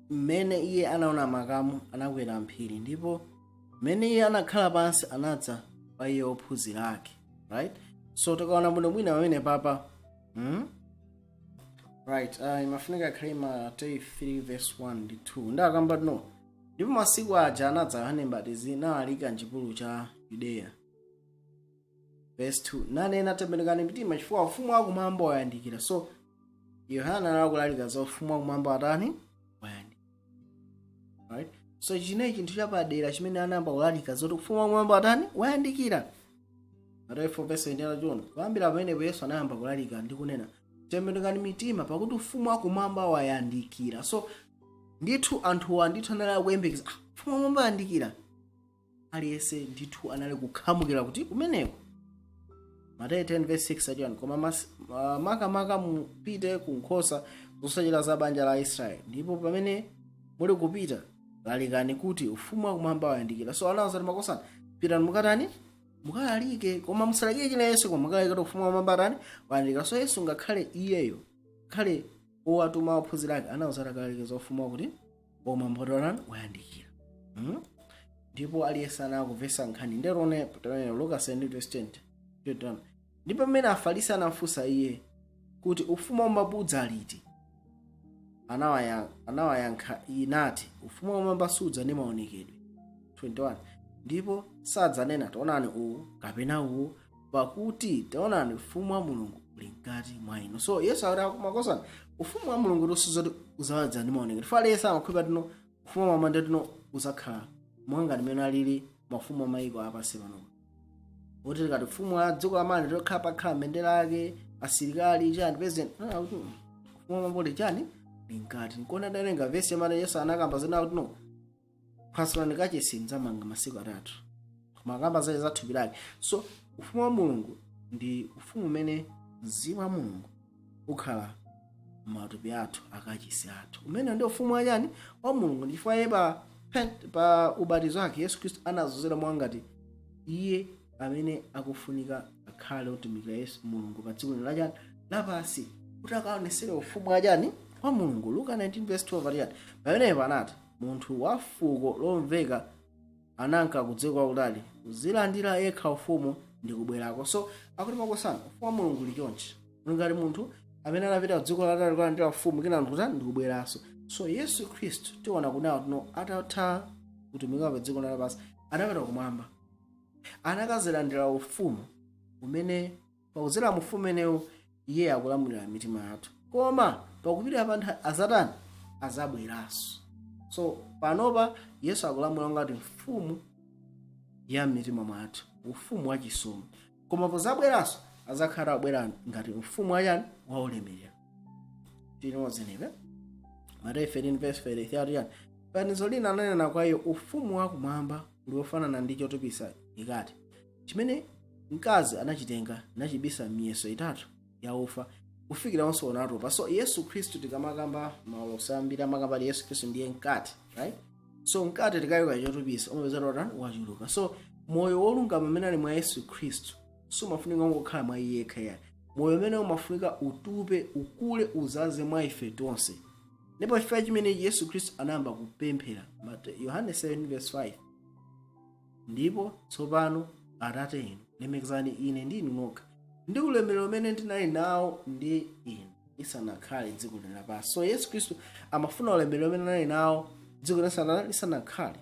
[SPEAKER 1] mmene iye anaona makamu anakwera mphiri, ndipo mmene iye anakhala pansi anadza pa iye ophunzira ake. Right? So tikaona munthu mwina amene papa. Right, mafunika khale Mateyu 3:1 ndi 2. Ndakamba no. Ndipo masiku aja anadza Yohane Mbatizi nawalika m'chipululu cha Yudeya. Verse 2. Nanena tembenukani mitima chifukwa ufumu wakumwamba wayandikira. So Yohana anakulalika za ufumu wakumwamba watani wayandikira. Right? So chinechi chinthu chapadera chimene anayamba kulalika zoti ufumu wakumwamba watani wayandikira. Mateyu 4:20 kuyambira pamenepo Yesu anayamba kulalika ndi kunena tembenukani mitima pakuti ufumu wakumwamba wayandikira. So ndithu anthuwa ndithu anali kuyembekeza ufumu wakumwamba wayandikira. Aliyense ndithu anali kukhamukira kuti kumeneko. Mateyu 10:6 achani koma makamaka mupite ku nkhosa zosochera za banja la Israeli, ndipo pamene muli kupita lalikani kuti ufumu wakumwamba wayandikira. So anawuzati makosana pitani mukatani mukalalike, koma musalakire china Yesu koma mukalalike kuti ufumu wakumwamba watani wayandikira. So Yesu ngakhale iyeyo khale owatuma ophunzira ake anawuzati akalalike za ufumu wakuti wakumwamba watani wayandikira. Ndipo aliyense anakuvesa nkhani nderone pamene Luka 10:20. Ndipo pamene Afarisi anafunsa iye kuti ufumu wakumwamba liti, anawayankha inati ufumu wakumwamba sudza ndi maonekedwe. 21. Ndipo sadzanena taonani uwu kapena uwu, pakuti taonani ufumu wa Mulungu uli mkati mwa inu. So Yesu akumakosana ufumu wa Mulungu usuzoti uzawadza ndi maonekedwe. Fale Yesu amakhwipa tino ufumu wa manda tino uzakhala mwanga limene alili mafumu amaiko apansi pano. Oti kati ufumu wa dziko lamani lokhala pakhala mbendera ake asilikali chani president ufumu wamambole chani linkati. Nkona dalenga vesi yamene Yesu anakamba zina kuti no pasulani kachisi nzamanga masiku atatu makamba zake za thupi lake. So ufumu wa Mulungu ndi ufumu umene mzimu wa Mulungu ukhala m'matupi athu akachisi athu. Umene ndi ufumu wachani wa Mulungu. Ndifuna iye pa ubatizo wake Yesu Khristu anazozera mwangati iye amene akufunika akhale otumikira Yesu Mulungu pa dziko lino lachani lapansi kuti akaonesere ufumu wachani wa Mulungu. Luka 19:12 atiyani pamenepo anati munthu wa fuko lomveka ananka kudziko kwakutali kuzilandira yekha ufumu ndi kubwerako. So akuti makosana ufumu wa Mulungu lichonchi ngati munthu amene anapita kudziko latali kulandira ufumu kenako kutani ndi kubweranso. So Yesu Khristu tiona kunawo tino atatha kutumika pa dziko lapansi anapita kumwamba anakazilandira ufumu umene pakuzera mu ufumu umenewu iye akulamulira mitima yathu, koma pakupita pa azatani azabweranso. So panopa Yesu akulamula ngati mfumu ya mitima mwathu, ufumu wa chisomo, koma pozabweranso azakhala abwera ngati mfumu wachani wa ulemerero. Tinozenepe Mateyu 13 verse 33 fanizo lina ananena kwa iyo ufumu wakumwamba uli wofanana ndi chotupisa ikati chimene mkazi anachitenga nachibisa miyeso itatu ya ufa kufikira onse onatopa. So Yesu Khristu tikamakamba malo osambira amakamba ali Yesu Khristu ndiye mkati, right? So mkati tikayika chotupisa umapezera utani wachuluka. So moyo wolungama amene ali mwa Yesu Khristu sumafunika ngokhala mwa iye yekha. Moyo umene umafunika utupe ukule uzaze mwa ife tonse. Ndipo chifukwa chimene Yesu Khristu anayamba kupemphera Yohane 7 verse 5 ndipo tsopano Atate inu lemekezani ine ndi inu nokha ndi ulemerero umene ndinali nawo ndi inu isanakhale dziko lapansi. So Yesu Khristu amafuna ulemerero umene anali nawo dziko lisanakhale.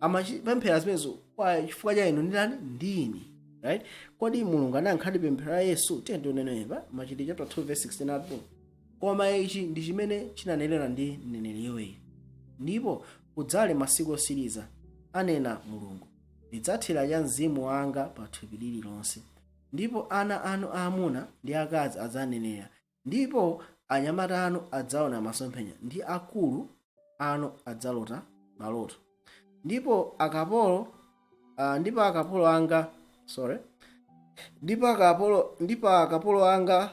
[SPEAKER 1] Amapemphera zimenezo kwa chifukwa cha inu ndani ndini, right? Kodi Mulungu anayankhadi pemphero la Yesu? Tendoneneva Machitidwe chapter 2 verse 16 koma ichi ndi chimene chinanenera ndi mneneri Yoeli. Ndipo kudzale masiku osiriza anena Mulungu, ndidzathira cha mzimu wanga pa thupi lililonse, ndipo ana anu aamuna ndi akazi adzanenera, ndipo anyamata anu adzaona masomphenya, ndi akulu anu adzalota maloto. Ndipo akapolo anga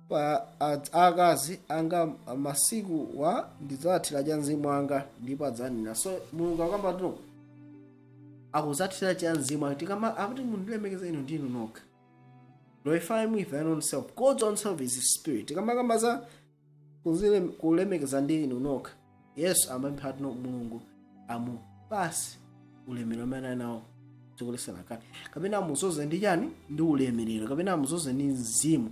[SPEAKER 1] pa akazi anga masiku wa ndidzathira cha mzimu wanga ndipo adzanena. So Mulungu akamba tuno akuzathira cha mzimu wanga tikama akuti mundilemekeza inu ndinu nokha. Glorify me with thine own self. God's own self is his spirit. Tikama za kulemekeza ndi inu nokha. Yes, amapempha tuno Mulungu amupasi ulemerero umene nawo dziko lisanakale. Kapena amuzoze ndi chani? Ndi ulemerero. Kapena amuzoze ndi mzimu.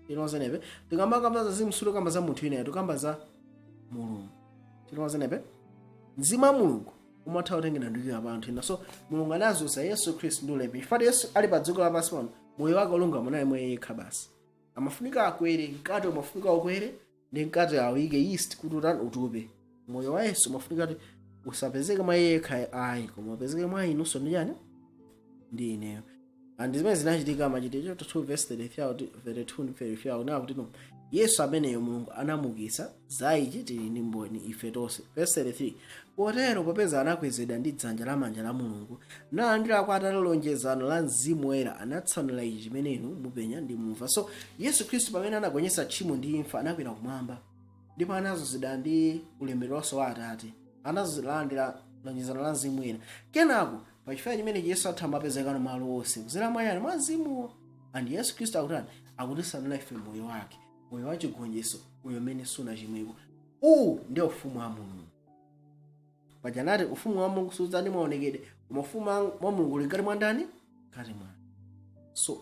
[SPEAKER 1] Tinozenepe tikamaka za mzimu sulo kamba za munthu ine tukamba za Mulungu. Tinozenepe mzimu wa Mulungu umatha utengera ndi abantu ina. So Mulungu anazosa Yesu Khristu ndi ulemerero. Chifukwa Yesu ali pa dziko lapansi pano moyo wake olungama naye mwe yekha basi. Amafunika akwere mkate umafunika ukwere ndi mkate awike yeast kuti utupe. Moyo wa Yesu umafunika kuti usapezeke mwa yekha ayi koma upezeke mwa inunso ndi chani ndi ineyo. And zimene zinachitika Machitidwe chapter 2 verse 32 ndi 34 na kuti no Yesu ameneyo Mulungu anamukitsa za ichi tili ndi mboni ife tonse. Verse 33 potero popeza anakwezedwa ndi dzanja lamanja la Mulungu nalandira kwa Atate lonjezano la Mzimu Woyera anatsanula ichi chimene inu mupenya ndi mumva. So Yesu Khristu pamene anagonjetsa tchimo ndi imfa anakwera kumwamba ndipo anazozedwa ndi ulemerero wa Atate, anazolandira lonjezano la Mzimu Woyera. Kenako pachifukwa chimene Yesu athamapezekano malo onse kuzera mwa yani mwa Mzimu. And Yesu Khristu akutani akutisanula ife moyo wake, moyo wa chigonjetso, moyo umene sunachimweko. Ndi ufumu wa Mulungu. Pajanati ufumu wa Mulungu sudzani maonekedwe, koma ufumu wa Mulungu uli ngati mwa ndani? Ngati mwa. So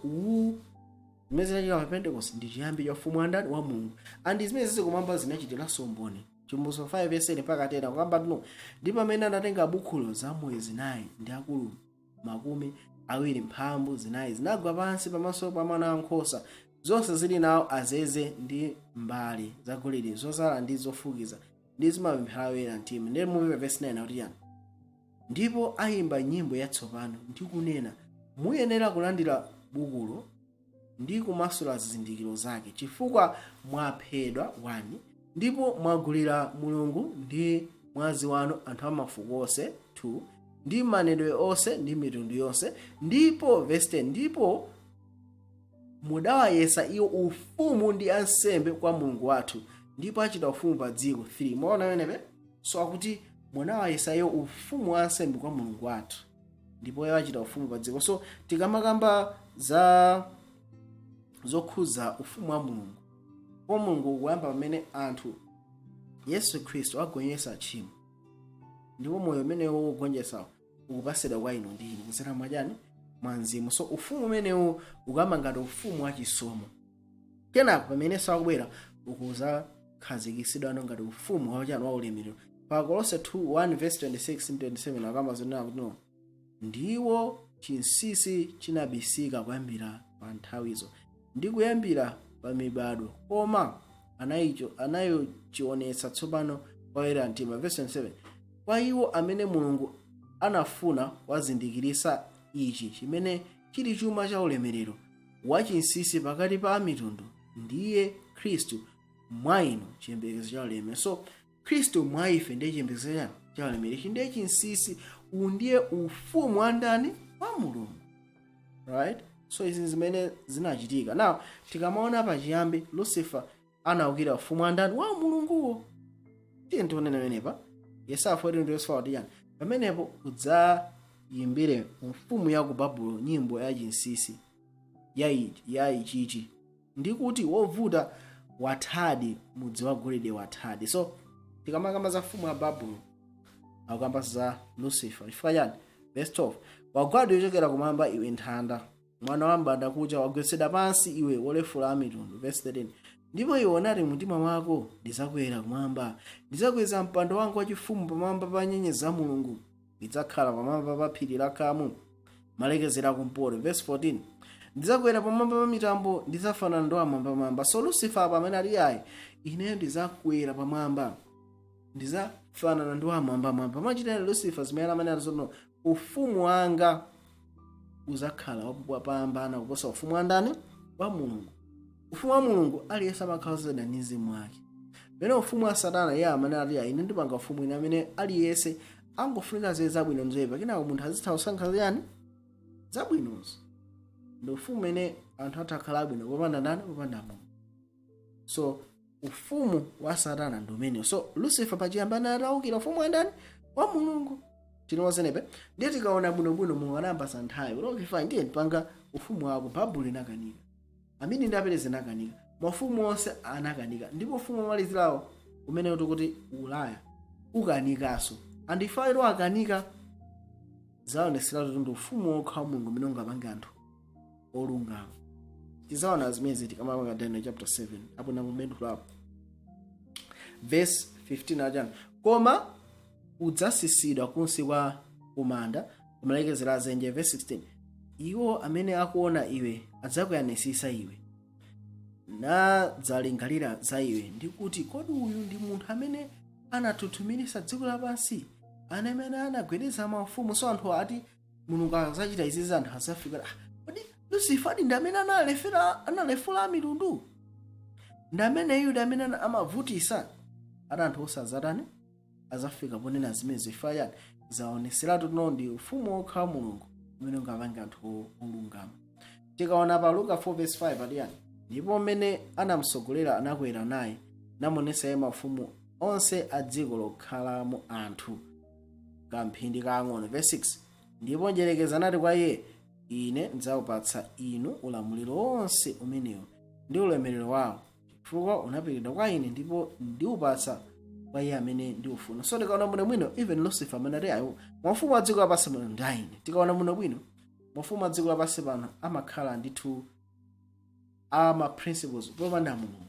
[SPEAKER 1] zimene zinachita pa Pentecost ndi chiyambi cha ufumu wa ndani? Wa Mulungu. And zimene zikumwamba zinachitiranso mboni. Chimbuzo 5 verse 10 mpaka 10 kwamba tuno ndipo amene anatenga bukhulo za moyo zinayi ndi akulu makumi awiri mphambu zinayi zinagwa pansi pamaso pa Mwana Wankhosa, zonse zili nawo azeze ndi mbale zagolide zozala ndi zofukiza ndi zimapemphera oyera mtima. Ndi mu verse 9 akuti yani ndipo ayimba nyimbo yatsopano ndi kunena muyenera kulandira bukulo ndi kumasula zizindikiro zake chifukwa mwaphedwa 1 ndipo mwagulira Mulungu ndi mwazi wanu anthu amafuko onse 2 ndi manenedwe onse ndi mitundu yonse. Ndipo verse 10 ndipo mudawayesa iwo ufumu ndi ansembe kwa Mulungu wathu ndipo achita ufumu pa dziko 3. Mwaona wenepe? So akuti munawayesa iwo ufumu wa ansembe kwa Mulungu wathu ndipo iwo achita ufumu pa dziko. So tikamakamba za zokhuza ufumu wa Mulungu, kwa Mulungu kuyamba pamene anthu Yesu Khristu agonjetsa tchimo, ndipo moyo umene wogonjetsa ukupasidwa kwa inu ndi ine kuzera mwachani? Mwa Mzimu. So ufumu umenewu ukamba ngati ufumu wa chisomo. Kenako pamene sakubwera ukuzakhazikitsidwa ngati ufumu wa chani wa ulemerero. Pa Kolose 2:1 verse 26 and 27 akamba zonena kuti no ndiwo chinsinsi chinabisika kuyambira pa nthawizo ndi kuyambira pa mibado koma anayochionetsa tsopano kwa oyera mtima. Verse 27 kwa iwo amene Mulungu anafuna wazindikirisa ichi chimene chili chuma cha ulemerero wachinsinsi pakati pa mitundu ndiye Khristu mwa inu chiyembekezo cha ulemerero. So Kristo mwa ife ndiye chiyembekezo chanu cha ulemerero, ndiye chinsinsi, ndiye ufumu wa ndani? Wa Mulungu. Right? So izi zimene zinachitika. Now tikamaona pachiyambi Lucifer anawukira ufumu wa ndani? Wa Mulunguwo. Tiye tionene pamenepa Yesaya 14:4 pamenepo udzayimbire mfumu ya ku Babuloni nyimbo ya chinsinsi ya ichichi, ndikuti wovuta wathadi, mudzi wa golide wathadi. So tikamakamba za mfumu ya Babuloni akukamba za Lucifer. Chifukwa chani? Verse 12, wagwada yochokera kumwamba iwe nthanda, mwana wa mbanda kucha, wagwetsedwa pansi iwe wolefula a mitundu. Verse 13, ndipo iwe unati mtima mwako, ndizakwera kumwamba, ndidzakweza mpando wanga wachifumu pamwamba pa nyenyezi za Mulungu, ndidzakhala pamwamba pa phiri la Kamu, malekezero akumpoto. Verse 14, ndidzakwera pamwamba pa mitambo, ndidzafanana ndi wamwambamwamba. So Lucifer apa amene ali ayi, ine ndidzakwera pamwamba, ndidzafanana ndi wamwambamwamba. Machitire Lucifer zimene amene alizono, ufumu wanga uzakhala wapambana kuposa ufumu wa ndani? Wa Mulungu. Ufumu wa Mulungu aliyense amakhala zeda ndi mzimu wake. Pene ufumu wa Satana ya amene ali ayi, ine ndipanga ufumu ine amene aliyense angofunika zile zabwino mzoyipa, kenako munthu azitha kusankha ziyani? Zabwinozo. Ndi ufumu mene anthu atakhala abwino popanda ndani? Popanda Mulungu. So ufumu wa Satana ndi umene. So Lucifer pachiyambi anawukira ufumu wa ndani? Wa Mulungu. Tinozenepe ndiye tikaona bwinobwino Mulungu anayambasa nthawi kuti fine ndiye ndipanga ufumu wako. Babuloni inakanika, amene ndi Aperezi inakanika, mafumu onse anakanika, ndipo ufumu wamalizirawo umene kuti Ulaya ukanikanso, andifairo akanika. zaonesera kuti ndi ufumu wokha wa Mulungu umene ungapange anthu olungama. Tizaona zimene ziti kama Daniel chapter 7 apo na moment club verse 15 ajana, koma udzasisidwa kunsi kwa kumanda kumalekezero azenje. Verse 16, iwo amene akuona iwe adzakuyanisisa iwe, nadzalingalira za iwe ndikuti, kodi uyu ndi munthu amene anatutumirisa dziko lapansi, amene anagwedeza maufumu? So anthu ati Mulungu azachita izizi, anthu azafika, kodi Lucifer ndi amene analefula mitundu, ndi amene Yuda amene amavutisa? Ada anthu osazatani azafika ponena zimene zifayani zaoneseratu tuno ndi ufumu wokha wa Mulungu umene ungapange anthu olungama. Tikaona pa Luka 4:5 adiyani, ndipo mmene anamsogolera anakwera naye namonesa ye mafumu onse a dziko lokhalamo anthu kamphindi kaang'ono. Verse 6, ndipo njerekeza nati kwa iye, ine ndidzawupatsa inu ulamuliro wonse umenewo ndi ulemerero wawo, chifukwa unapekedwa kwa ine ndipo ndiwupatsa kwa iye amene ndiufuna. So tikaona muno bwino even Lucifer amene ati ayo mafumu a dziko lapansi pano ndi aine. Tikaona muno bwino mafumu a dziko lapansi pano amakhala ndithu ama principles popanda Mulungu.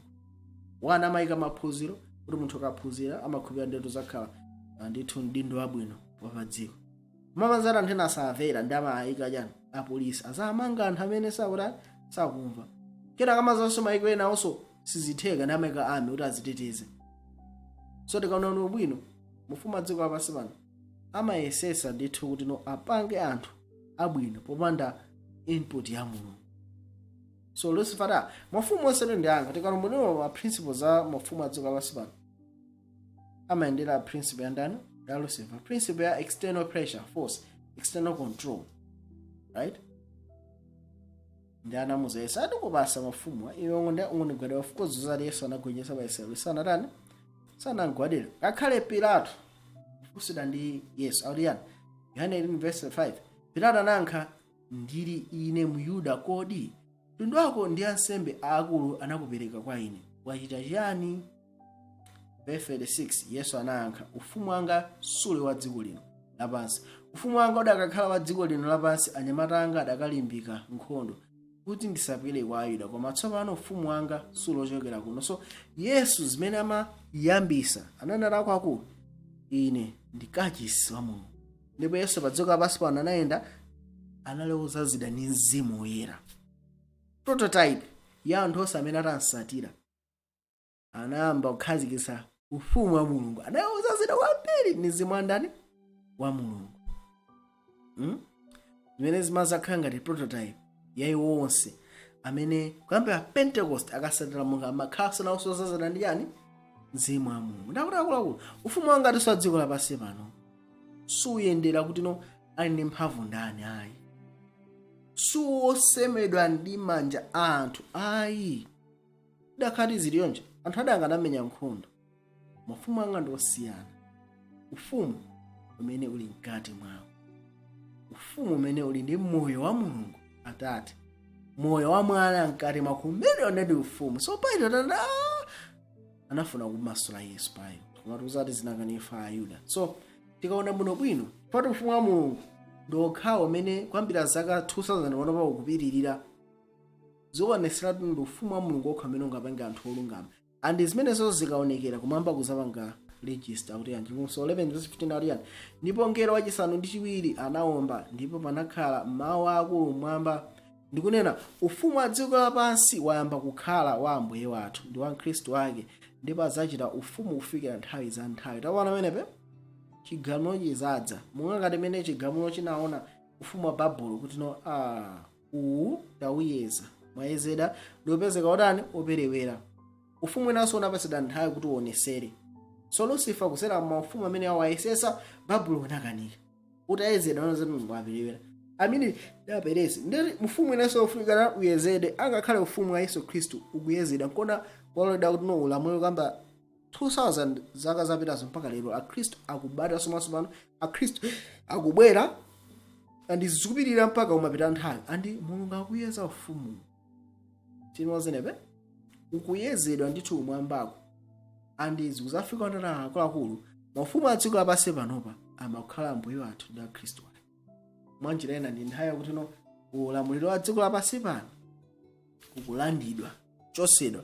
[SPEAKER 1] Wana amayika maphunziro kuti munthu akaphunzira amakhulupirira ndeto zakhala ndithu mdindo wabwino wapadziko. Mamanzara anthu ena asamvera ndi amayika chani apolisi azamanga anthu amene sakumva. Kena kamazanso mayiko ena onso sizitheka ndi amayika ame kuti aziteteze. So tikaona muno bwino mafumu a dziko lapansi pano amayesesa ndithu kuti no apange anthu abwino popanda input ya Mulungu. So Lucifer mafumu onse ndi anga. Tikaona muno ma principles za mafumu a dziko lapansi pano amayendera principle ya ndani ya Lucifer, principle ya external pressure, force, external control, right? Ndi anamuza Yesu atikupasa mafumu iwe ungonigwadira. Of course zali Yesu anagonyesa Aisraeli sanatani sanangwadira. Ngakhale Pilato usida ndi Yesu audiyani Yohane 11:5, Pilato anankha, ndili ine Myuda kodi? Mtundu wako ndi ansembe aakulu anakupereka kwa ine, wachita chiyani? Verse 6, Yesu anankha, ufumu wanga suli wa dziko lino lapansi. Ufumu wanga udakakhala wa dziko lino lapansi, anyamata anga adakalimbika nkhondo kuti ndisapire kwa Ayuda, koma tsopano ufumu wanga suli ochokera kuno. So Yesu zimene amayambisa ananena kwakulu, ine ndi kachisi wa Mulungu. Ndipo Yesu pa dziko lapansi pano anayenda analewuza zida ndi Mzimu Woyera, prototype ya anthu onse amene atansatira. Anayamba kukhazikitsa ufumu wa Mulungu, anawuza zida kwambiri ndi Mzimu wa ndani? Wa Mulungu. Zimene zimazakhala ngati prototype ya iwo onse amene kuyambira Pentecost akasatira Mulungu amakhala nawonso zazana ndi yani? mzimu wa Mulungu. Ndakuti akuluakulu ufumu wanga atiso dziko lapansi pano suyendera kuti no ali ndi mphamvu ndani ayi, suosemedwa ndi manja a anthu ayi. Dakhati ziliyonje anthu adanganamenya nkhondo. Mafumu anga ndi osiyana. Ufumu umene uli mkati mwawo, ufumu umene uli ndi moyo wa Mulungu Atate, moyo wa Mwana mkati mwa kumene ndi ufumu. So paito tanda anafuna kumasula Yesu payo koma tuzati zinakanifa Ayuda. So tikaona muno bwino pati ufumu wa Mulungu ndokhawo umene kwambira zaka 2000 wanopa ukupitirira zionesera ndi ufumu wa Mulungu okha umene ungapanga anthu olungama. And zimenezo zikaonekera kumamba kuzapanga register kuti anthu so 11:15 aliyani. Ndipo ngelo wachisanu ndi chiwiri anaomba, ndipo panakhala mawu akulu mmwamba ndikunena ufumu wa dziko lapansi wayamba kukhala wa Ambuye wathu ndi wa Khristu wake, ndipo azachita ufumu kufikira nthawi za nthawi. Tawana menepe chigamulo chizadza monga ngati mene chigamulo chinaona ufumu wa Babulo kuti no uwu tawuyeza mwayezeda ndiopezeka odani operewera. Ufumu inanso unapeseda nthawi kuti uonesere. So Lucifer kusera maufumu amene awayesesa Babulo unakanika utayezeda wanoze Mulungu aperewera. Amini daperesi ndiri ufumu inanso ufunikana uyezede angakhale ufumu wa Yesu Khristu ukuyezeda nkona waloda kuti no ulamuliro kamba 2000 zaka zapitazo mpaka lero aKristu akubata somasomano, aKristu akubwera andi zikupirira mpaka umapita nthawi andi Mulungu akuyeza ufumu. Tinozenepe ukuyezedwa ndithu umwambako andi zikuzafika ndana akulu mafumu a dziko lapansi panopa amakhala Ambuye wathu ndi Khristu wake. Mwanjira ena ndi nthawi yakuti no ulamuliro wa dziko lapansi pano ukulandidwa chosedwa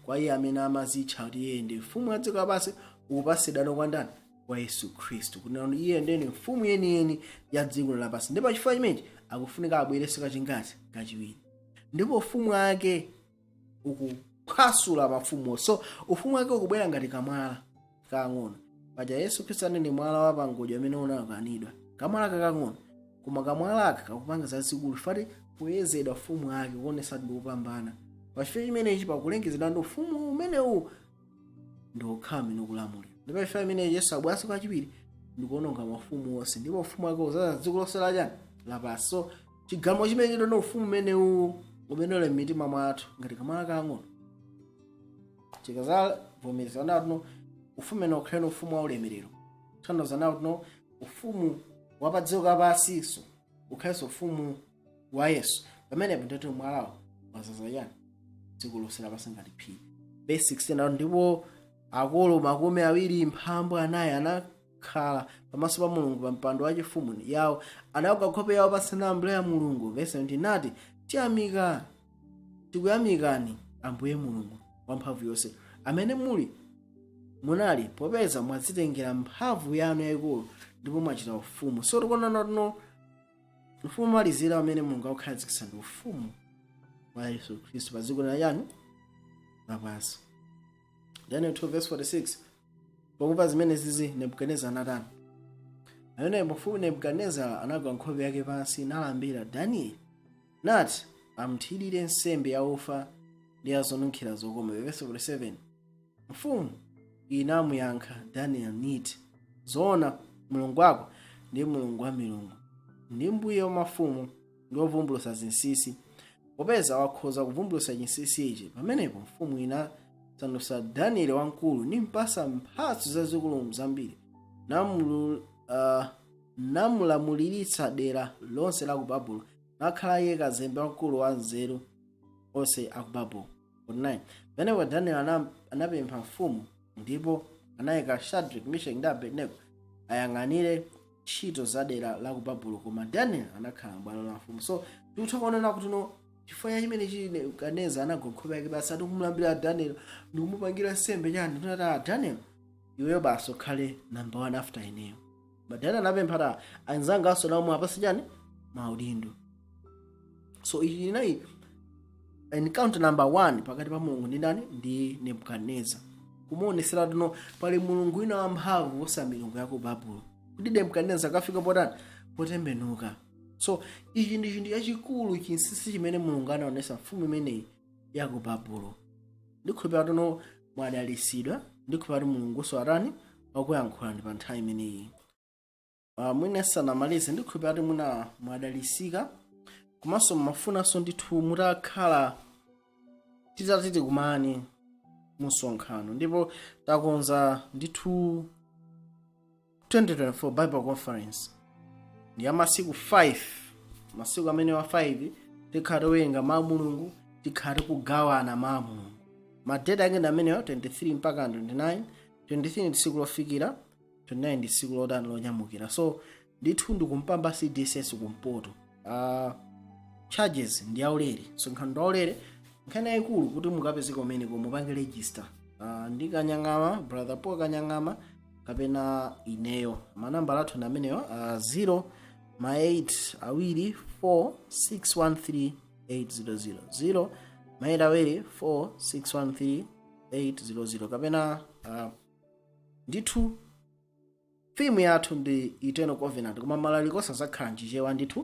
[SPEAKER 1] kwa iye amene amazitcha kuti iye ndi mfumu ya dziko lapansi ukupasidwa kwa ndani kwa Yesu Khristu kuti iye ndiye mfumu yeniyeni ya dziko lapansi. Ndipo chifukwa chimenechi akufunika abwerenso kachingati kachiwiri, ndipo ufumu wake ukuphwasula mafumu. So ufumu wake ukubwera ngati kamwala kang'ono. Paja Yesu Khristu ndi mwala wa pangodya amene unakanidwa kamwala kakang'ono, koma kamwala aka kakupanga zazikulu fati kuyezedwa ufumu wake kuonesa ndi upambana. Pachifukwa chimenechi pakulengezedwa ndi ufumu umenewu ndi okhala amene ukulamulira. Ndipo pachifukwa chimenechi Yesu abweranso kachiwiri ndikuononga mafumu onse, ndipo ufumu wake uzaza dziko lonse lapansi. So chigamulo chimene ndi ufumu umenewu umene uli m'mitima mwathu ngati kamwala kang'ono chikazavomerezana kuti ufumu umene ukhale ufumu wa ulemerero. Thandizana kuti ufumu wa pa dziko lapansinso ukhalenso ufumu wa Yesu. Pamenepo ndithu mwalawo wazaza dziko lonse lapansi ngati phiri. Verse 16 ndipo akulu makumi awiri mphambu anayi anakhala pamaso pa Mulungu pa mpando wachifumu yawo, anayoka nkhope yawo pansi pa mbale ya Mulungu. Verse 17 nati tikuyamikani Ambuye Mulungu wamphamvu yonse amene munali popeza mwadzitengera mphamvu yanu yayikulu ndipo mwachita ufumu. So tikuona kuti ufumu malizira amene Mulungu akukhazikitsa ndi ufumu wa Yesu Khristu pa dziko lapansi. Daniel 2:46 pakumva zimene zizi Nebukadineza anatani. Amene mfumu Nebukadineza anagwa nkhope yake pansi nalambira Danieli nati amthirire nsembe ya ufa ndi azonunkhira zokoma. Verse 47 mfumu inamuyankha Daniel niti zoona Mulungu wako ndi Mulungu wa milungu ndi Mbuye wa mafumu ndi wovumbulutsa zinsinsi, popeza wakhoza kuvumbulutsa chinsinsi ichi. Pamenepo mfumu inasandutsa Danieli wamkulu nimpasa mphatso zazikulu zambiri namulamuliritsa dera lonse la ku Babulo, nakhala iye kazembe wamkulu wa nzeru onse a ku Babulo. 49 pamenepo Danieli anapempha mfumu, ndipo anayika Shadraki, Meshaki ndi Abednego ayang'anire ntchito za dera la ku Babulo, koma Danieli anakhala m'bwalo la mfumu. So tikutha kuonera kuti chifukwa chimene Nebukadineza anagwa nkhope yake basi kumulambira Danieli ndikumupangira nsembe chani tunati Danieli iweyo basi ukhale number 1 after ineyo. But Danieli anapempha anzanga aso nawo apase chani maudindo. So ichi inayi encounter number 1 pakati pa Mulungu ndi ndani ndi Nebukadineza, kumuonesera kuti pali Mulungu wina wamphamvu wosa milungu ya ku Babulo, kuti Nebukadineza akafika potani potembenuka. So ichi ndi chinthu chachikulu chinsinsi chimene Mulungu anaonesa mfumu imeneyi ya ku Babulo. Ndikhulupirira kuti mwadalisidwa ndikhulupirira kuti mulungu arani akuyankhulani pa nthawi imeneyi. Mwina sanamalize ndikhulupirira kuti muna mwadalisika komanso mmafunanso ndithu mutakhala titati kumani musonkhano, ndipo takonza ndithu 2024 Bible Conference ndi ya masiku 5. Masiku amene wa 5 tikhale wenga mawu mulungu, tikhale kugawana mawu mulungu. Madeta ake ndi ameneyo 23 mpaka 29. 23 ndi tsiku lofikira, 29 ndi tsiku lonyamukira. So ndithu ndikumpamba CDSS kumpoto. Charges ndi yaulere, msonkhano ndi yaulere, nkhani yayikulu kuti mukapezeka kumeneko mupange register. Ndi Kanyang'ama, brother Paul Kanyang'ama kapena ineyo. Manamba athu ndi ameneyo 0 8 kapena ndithu theme yathu ndi Eternal Covenant, koma malaliko sazakhala njichewa ndithu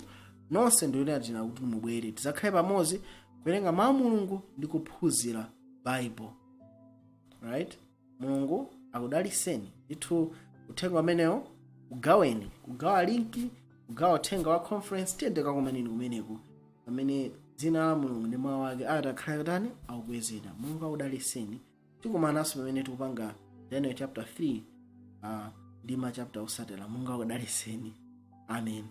[SPEAKER 1] nonse ndiyonera tina kuti mubwere tizakhale pamodzi kuwerenga mawu mulungu ndi kuphunzira Bible. Right? Mulungu akudaliseni ndithu uthenga amenewo ugaweni, kugawa linki, kugawa uthenga wa conference tiyendeka kumeneni kumeneku amene dzina la mulungu ndi mawu ake atakhala katani akukwezedwa. Mulungu akudaliseni. Tikumananso pamene tikupanga Daniel chapter 3 ndi ma chapter osatira. Mulungu akudaliseni. Amen.